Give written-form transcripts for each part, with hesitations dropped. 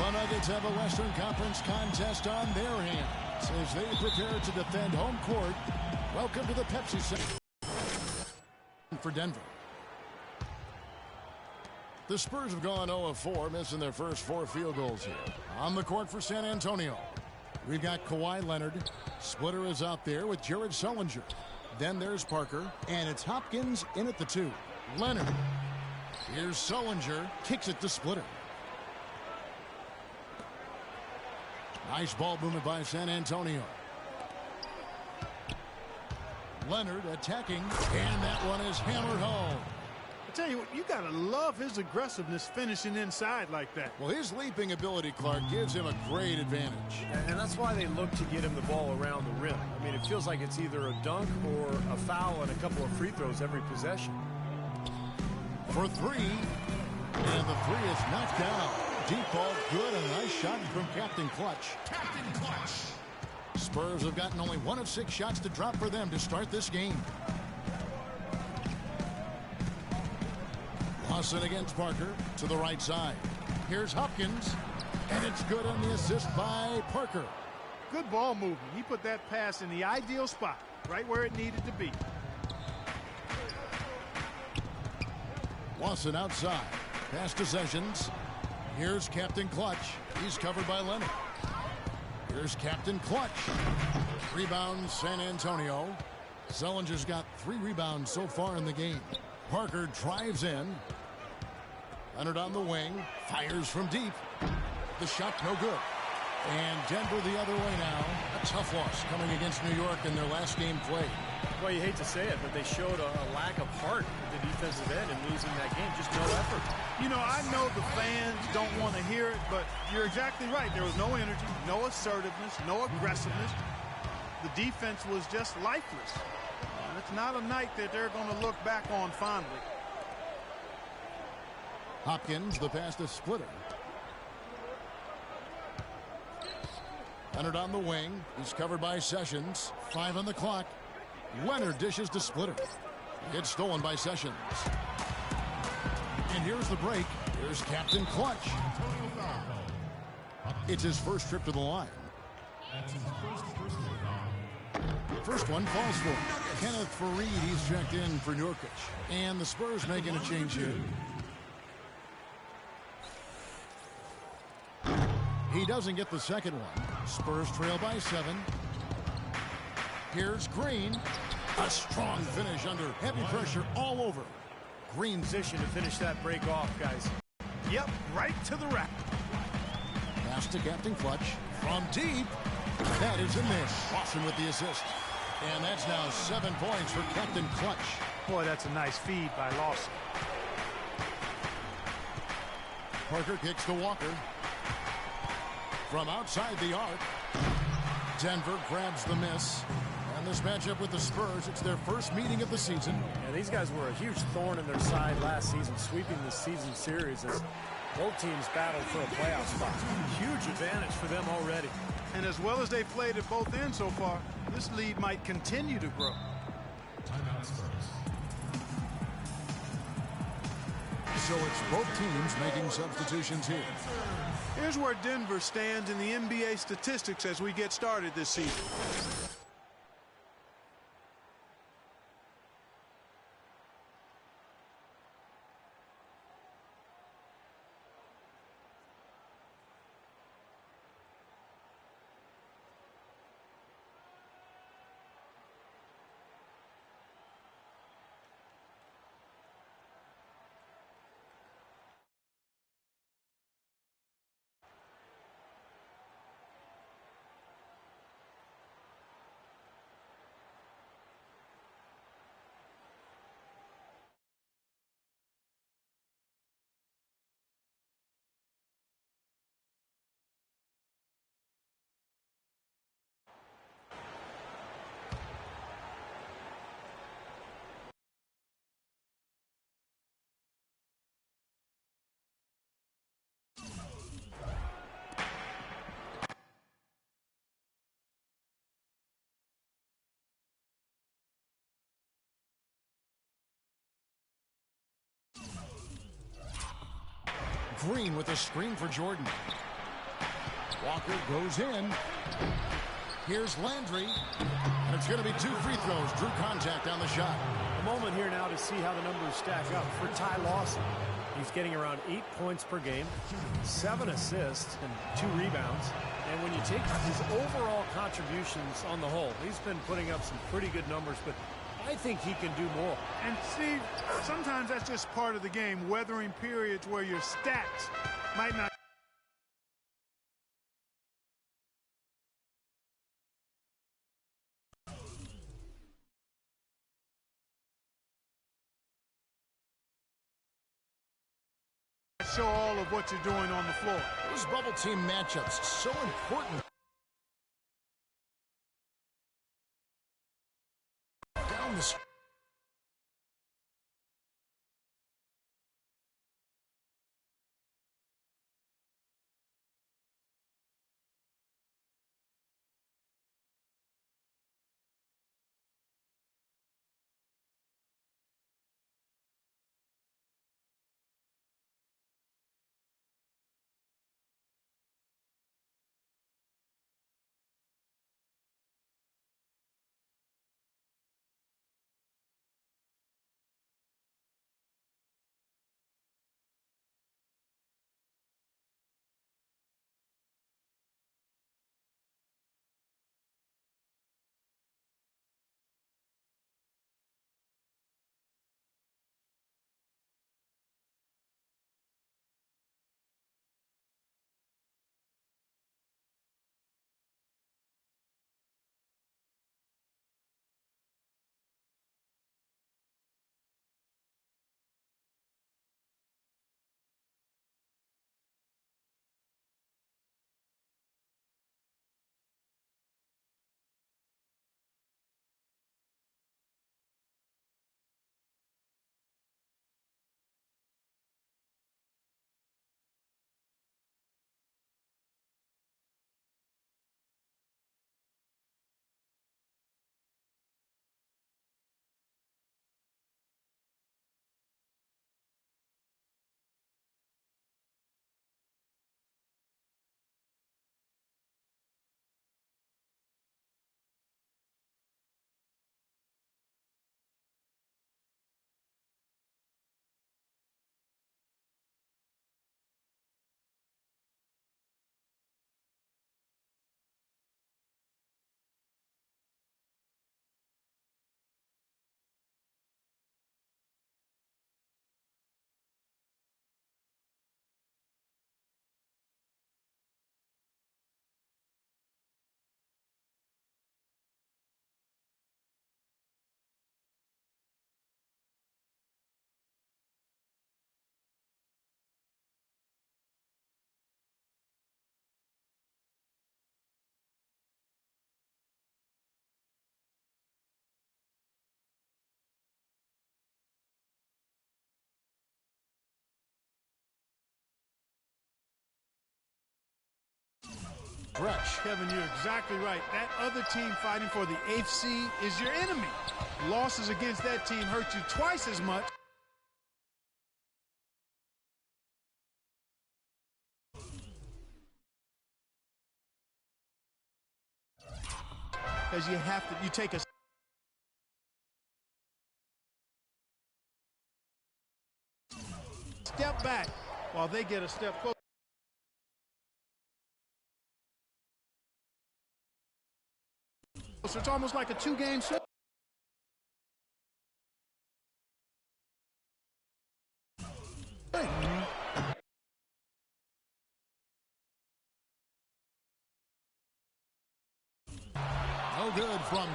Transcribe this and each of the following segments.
The Nuggets have a Western Conference contest on their hands as they prepare to defend home court. Welcome to the Pepsi Center for Denver. The Spurs have gone 0 of 4, missing their first 4 field goals here. On the court for San Antonio, we've got Kawhi Leonard. Splitter is out there with Jared Sullinger. Then there's Parker, and it's Hopkins in at the 2. Leonard. Here's Sullinger. Kicks it to Splitter. Nice ball movement by San Antonio. Leonard attacking, and that one is hammered home. I tell you what, you gotta love his aggressiveness finishing inside like that. Well, his leaping ability, Clark, gives him a great advantage. And that's why they look to get him the ball around the rim. I mean, it feels like it's either a dunk or a foul and a couple of free throws every possession. For 3, and the 3 is knocked down. Deep ball, good, and a nice shot from Captain Clutch. Captain Clutch. Spurs have gotten only 1 of 6 shots to drop for them to start this game. Lawson against Parker to the right side. Here's Hopkins, and it's good on the assist by Parker. Good ball movement. He put that pass in the ideal spot, right where it needed to be. Lawson outside. Pass to Sessions. Here's Captain Clutch. He's covered by Leonard. Here's Captain Clutch. Rebound San Antonio. Sullinger's got 3 rebounds so far in the game. Parker drives in. Leonard on the wing. Fires from deep. The shot no good. And Denver the other way now. A tough loss coming against New York in their last game played. Well, you hate to say it, but they showed a lack of heart at the defensive end in losing that game. Just no effort. You know, I know the fans don't want to hear it, but you're exactly right. There was no energy, no assertiveness, no aggressiveness. The defense was just lifeless. It's not a night that they're going to look back on fondly. Hopkins, the pass to Splitter. Leonard on the wing. He's covered by Sessions. 5 on the clock. Leonard dishes to Splitter. It's stolen by Sessions. And here's the break. Here's Captain Clutch. It's his first trip to the line. First one falls for him. Kenneth Faried, he's checked in for Nurkic. And the Spurs making a change here. He doesn't get the second one. Spurs trail by 7. Here's Green. A strong finish under heavy pressure all over. Green position to finish that break off, guys. Yep, right to the rack. Pass to Captain Clutch. From deep. That is a miss. Lawson with the assist. And that's now 7 points for Captain Clutch. Boy, that's a nice feed by Lawson. Parker kicks to Walker. From outside the arc. Denver grabs the miss. And this matchup with the Spurs, it's their first meeting of the season. Yeah, these guys were a huge thorn in their side last season, sweeping the season series as both teams battled for a playoff spot. Huge advantage for them already. And as well as they've played at both ends so far, this lead might continue to grow. Timeout Spurs. So it's both teams making substitutions here. Here's where Denver stands in the NBA statistics as we get started this season. Green with a screen for Jordan. Walker goes in. Here's Landry. And it's going to be 2 free throws. Drew contact on the shot. A moment here now to see how the numbers stack up for Ty Lawson. He's getting around 8 points per game, 7 assists, and 2 rebounds. And when you take his overall contributions on the whole, he's been putting up some pretty good numbers, but I think he can do more. And Steve, sometimes that's just part of the game, weathering periods where your stats might not. Show all of what you're doing on the floor. Those bubble team matchups, so important. Down the street. Kevin, you're exactly right. That other team fighting for the 8th seed is your enemy. Losses against that team hurt you twice as much. Because you take a step back while they get a step closer. So it's almost like a 2-game set. No good from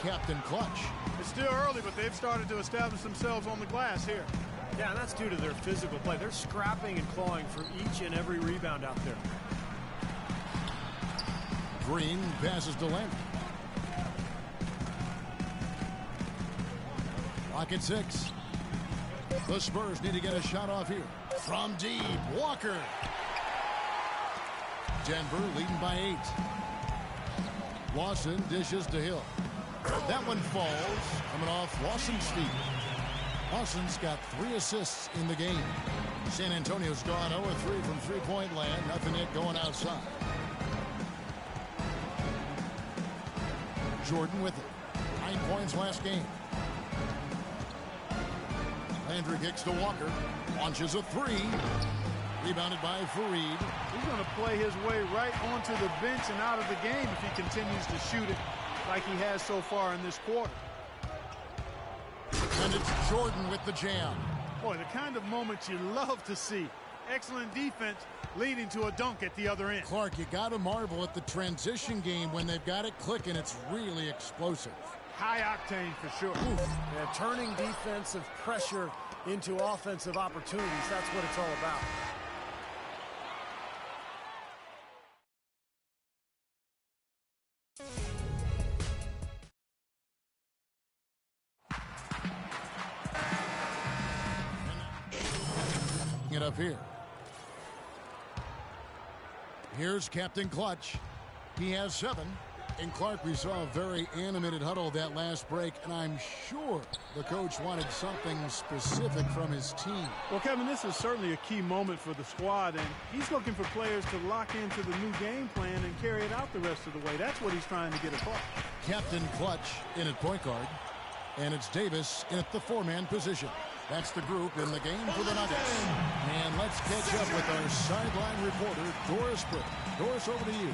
Captain Clutch. It's still early, but they've started to establish themselves on the glass here. Yeah, and that's due to their physical play. They're scrapping and clawing for each and every rebound out there. Green passes to Leonard. Clock at 6. The Spurs need to get a shot off here. From deep, Walker. Denver leading by 8. Lawson dishes to Hill. That one falls, coming off Lawson's feet. Lawson's got 3 assists in the game. San Antonio's gone 0-3 from three-point land. Nothing yet going outside. Jordan with it. 9 points last game. Landry kicks to Walker. Launches a 3. Rebounded by Fareed. He's going to play his way right onto the bench and out of the game if he continues to shoot it like he has so far in this quarter. And it's Jordan with the jam. Boy, the kind of moment you love to see. Excellent defense leading to a dunk at the other end. Clark, you got to marvel at the transition game. When they've got it clicking, it's really explosive. High octane for sure. Yeah, turning defensive pressure into offensive opportunities. That's what it's all about. It up here. Here's Captain Clutch. He has 7. And Clark, we saw a very animated huddle that last break, and I'm sure the coach wanted something specific from his team. Well, Kevin, this is certainly a key moment for the squad, and he's looking for players to lock into the new game plan and carry it out the rest of the way. That's what he's trying to get across. Captain Clutch in at point guard, and it's Davis in at the 4-man position. That's the group in the game for the Nuggets. And let's catch up with our sideline reporter, Doris Britt. Doris, over to you.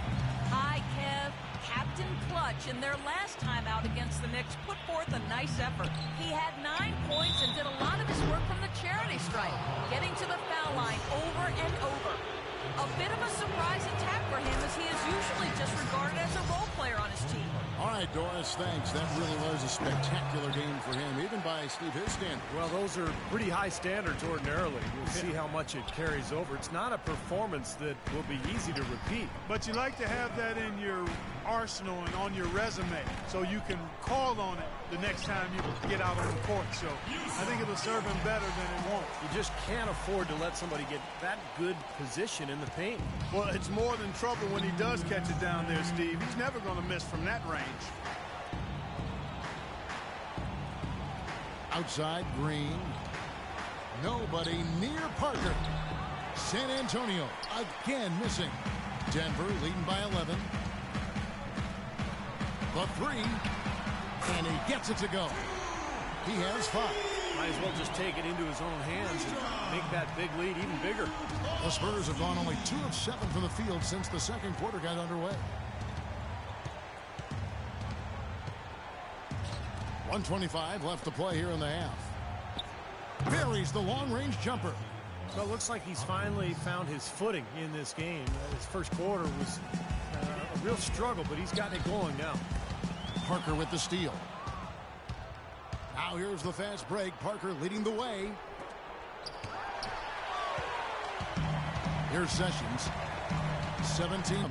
Hi, Kev. Captain Clutch, in their last time out against the Knicks, put forth a nice effort. He had 9 points and did a lot of his work from the charity stripe, getting to the foul line over and over. A bit of a surprise attack for him, as he is usually just regarded as a role player on his team. All right, Doris, thanks. That really was a spectacular game for him, even by Steve his standards. Well, those are pretty high standards ordinarily. We'll see how much it carries over. It's not a performance that will be easy to repeat. But you like to have that in your arsenal and on your resume so you can call on it the next time you get out on the court. So I think it'll serve him better than it won't. You just can't afford to let somebody get that good position in the paint. Well, it's more than trouble when he does catch it down there, Steve. He's never going to miss from that range. Outside, Green. Nobody near Parker. San Antonio again missing. Denver leading by 11. The 3. And he gets it to go. He has 5. Might as well just take it into his own hands and make that big lead even bigger. The Spurs have gone only 2 of 7 from the field since the second quarter got underway. 1:25 left to play here in the half. Buries the long-range jumper. So it looks like he's finally found his footing in this game. His first quarter was a real struggle, but he's gotten it going now. Parker with the steal. Now here's the fast break. Parker leading the way. Here's Sessions. 17.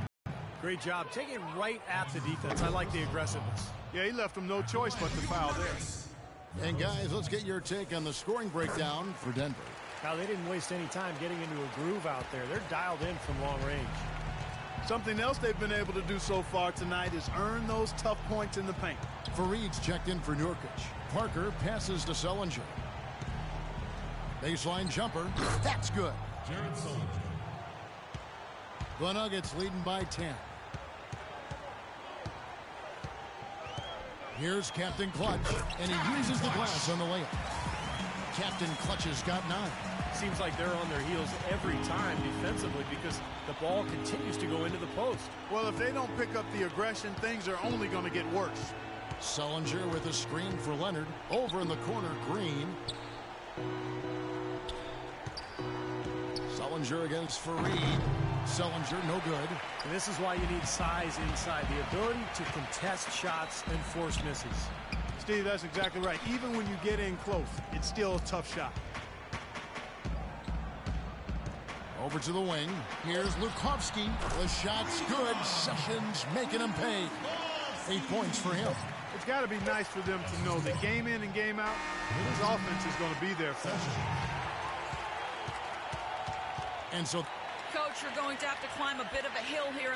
Great job. Take it right at the defense. I like the aggressiveness. Yeah, he left him no choice but to foul there. And guys, let's get your take on the scoring breakdown for Denver. Now, they didn't waste any time getting into a groove out there. They're dialed in from long range. Something else they've been able to do so far tonight is earn those tough points in the paint. Fareed's checked in for Nurkic. Parker passes to Sullinger. Baseline jumper. That's good. Jared Sullinger. The Nuggets leading by 10. Here's Captain Clutch, and he uses the glass on the layup. Captain Clutch has got 9. Seems like they're on their heels every time defensively because the ball continues to go into the post. Well, if they don't pick up the aggression, things are only going to get worse. Sullinger with a screen for Leonard. Over in the corner, Green. Sullinger against Fareed. Sellinger, no good. And this is why you need size inside, the ability to contest shots and force misses. Steve, that's exactly right. Even when you get in close, it's still a tough shot. Over to the wing. Here's Lukovsky. The shot's good. Sessions making him pay. 8 points for him. It's got to be nice for them to know that game in and game out, his offense is going to be there for them. And so, Coach, you're going to have to climb a bit of a hill here.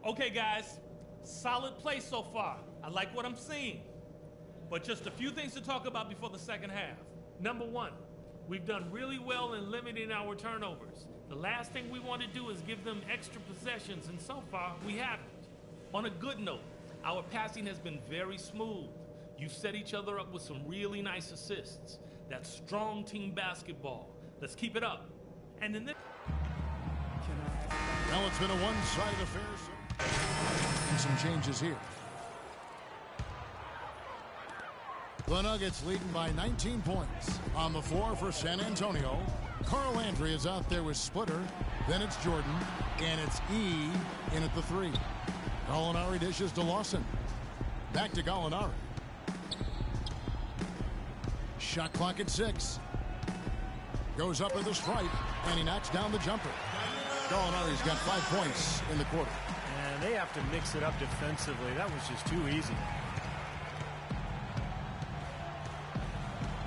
Okay, guys, solid play so far. I like what I'm seeing. But just a few things to talk about before the second half. Number one, we've done really well in limiting our turnovers. The last thing we want to do is give them extra possessions, and so far, we haven't. On a good note, our passing has been very smooth. You've set each other up with some really nice assists. That's strong team basketball. Let's keep it up. And in this... Well, it's been a one-sided affair. And some changes here. The Nuggets leading by 19 points. On the floor for San Antonio, Carl Landry is out there with Splitter. Then it's Jordan, and it's E in at the 3. Gallinari dishes to Lawson. Back to Gallinari. Shot clock at 6. Goes up with a stripe, and he knocks down the jumper. Gallinari's got 5 points in the quarter. And they have to mix it up defensively. That was just too easy.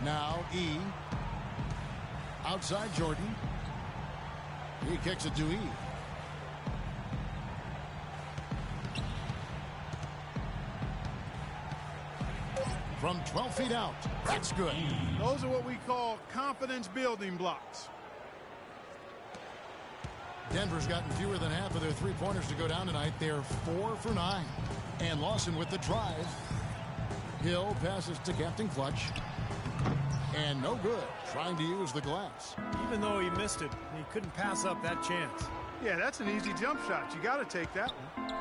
Now E. Outside Jordan. He kicks it to E. From 12 feet out. That's good. Those are what we call confidence building blocks. Denver's gotten fewer than half of their three-pointers to go down tonight. They're 4 for 9. And Lawson with the drive. Hill passes to Captain Clutch. And no good. Trying to use the glass. Even though he missed it, he couldn't pass up that chance. Yeah, that's an easy jump shot. You got to take that one.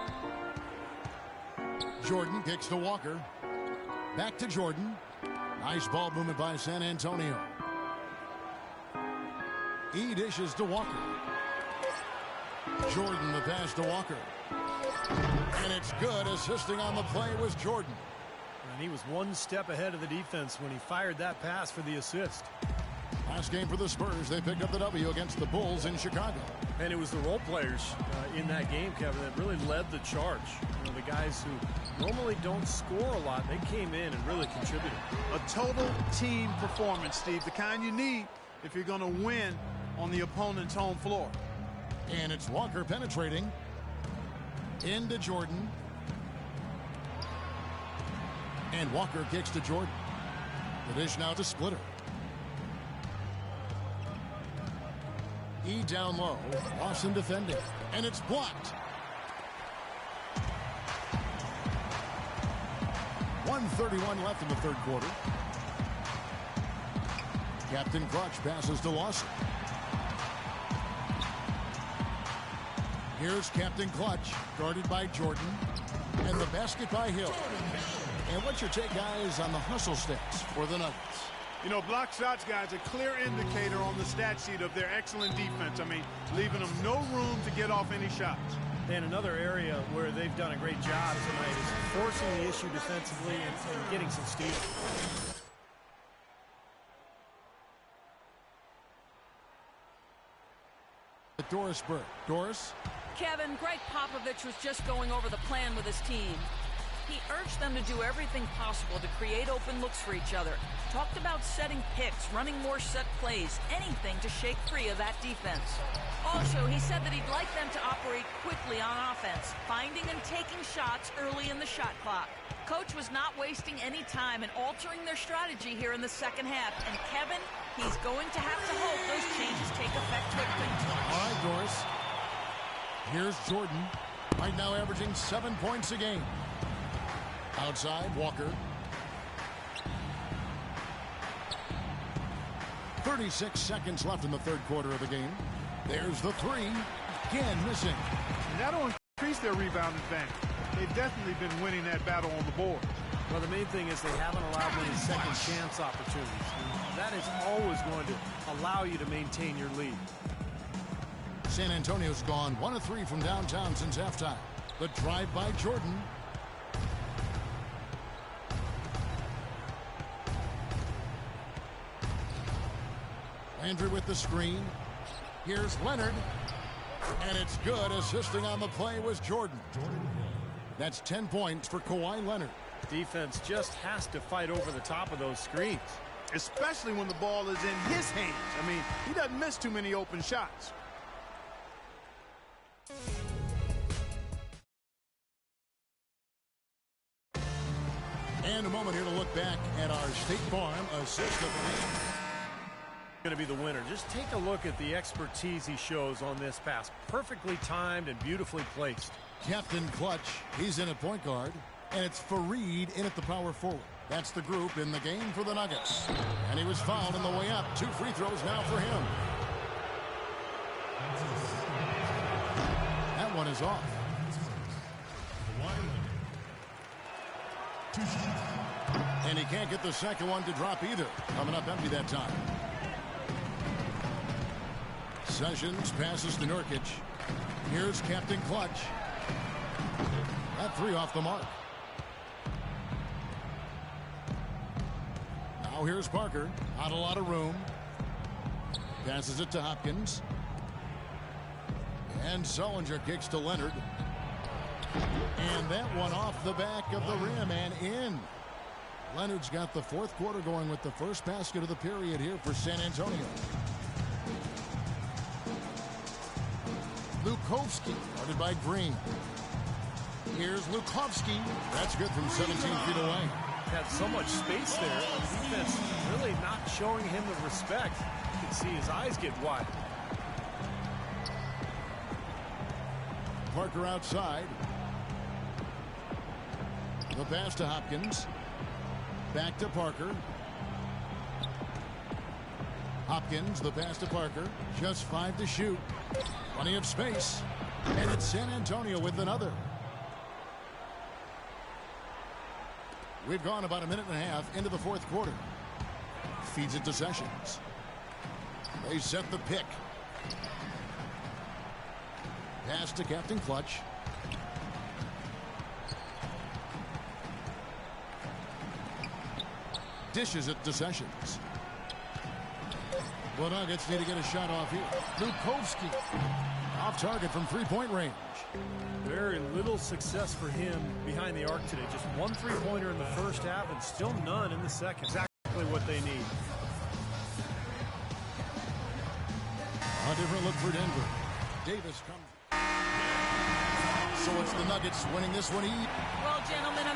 Jordan kicks to Walker. Back to Jordan. Nice ball movement by San Antonio. E dishes to Walker. Jordan the pass to Walker. And it's good. Assisting on the play was Jordan. And he was one step ahead of the defense when he fired that pass for the assist. Last game for the Spurs, they picked up the W against the Bulls in Chicago. And it was the role players in that game, Kevin, that really led the charge. You know, the guys who normally don't score a lot, they came in and really contributed. A total team performance, Steve, the kind you need if you're going to win on the opponent's home floor. And it's Walker penetrating into Jordan. And Walker kicks to Jordan. The dish now to Splitter. E down low. Lawson defending. And it's blocked. 1:31 left in the third quarter. Captain Clutch passes to Lawson. Here's Captain Clutch, guarded by Jordan. And the basket by Hill. And what's your take, guys, on the hustle stats for the Nuggets? You know, block shots, guys, a clear indicator on the stat sheet of their excellent defense. I mean, leaving them no room to get off any shots. And another area where they've done a great job tonight is forcing the issue defensively and getting some steals. Doris Burke. Doris? Kevin, Greg Popovich was just going over the plan with his team. He urged them to do everything possible to create open looks for each other. Talked about setting picks, running more set plays, anything to shake free of that defense. Also, he said that he'd like them to operate quickly on offense, finding and taking shots early in the shot clock. Coach was not wasting any time in altering their strategy here in the second half. And Kevin, he's going to have to hope those changes take effect quickly. All right, Doris. Here's Jordan. Right now averaging 7 points a game. Outside, Walker. 36 seconds left in the third quarter of the game. There's the three. Again, missing. And that'll increase their rebound advantage. They've definitely been winning that battle on the board. Well, the main thing is they haven't allowed many second chance opportunities. That is always going to allow you to maintain your lead. San Antonio's gone 1 of 3 from downtown since halftime. The drive by Jordan. Landry with the screen. Here's Leonard. And it's good. Assisting on the play was Jordan. That's 10 points for Kawhi Leonard. Defense just has to fight over the top of those screens. Especially when the ball is in his hands. I mean, he doesn't miss too many open shots. And a moment here to look back at our State Farm assist of the game. Going to be the winner. Just take a look at the expertise he shows on this pass. Perfectly timed and beautifully placed. Captain Clutch, he's in at point guard. And it's Fareed in at the power forward. That's the group in the game for the Nuggets. And he was fouled on the way up. 2 free throws now for him. That one is off. And he can't get the second one to drop either. Coming up empty that time. Sessions passes to Nurkic. Here's Captain Clutch. That 3 off the mark. Now here's Parker. Not a lot of room. Passes it to Hopkins. And Sullinger kicks to Leonard. And that one off the back of the rim and in. Leonard's got the 4th quarter going with the first basket of the period here for San Antonio. Lukovsky, guarded by Green. Here's Lukovsky. That's good from 17 feet away. Had so much space there. The defense really not showing him the respect. You can see his eyes get wide. Parker outside. The pass to Hopkins. Back to Parker. Hopkins, the pass to Parker. Just 5 to shoot. Plenty of space. And it's San Antonio with another. We've gone about a minute and a half into the 4th quarter. Feeds it to Sessions. They set the pick. Pass to Captain Clutch. Dishes it to Sessions. The Nuggets need to get a shot off here. Lukovsky off target from 3-point range. Very little success for him behind the arc today. Just 1 3-pointer in the first half and still none in the second. Exactly what they need. A different look for Denver. Davis comes. So it's the Nuggets winning this one. Well, gentlemen,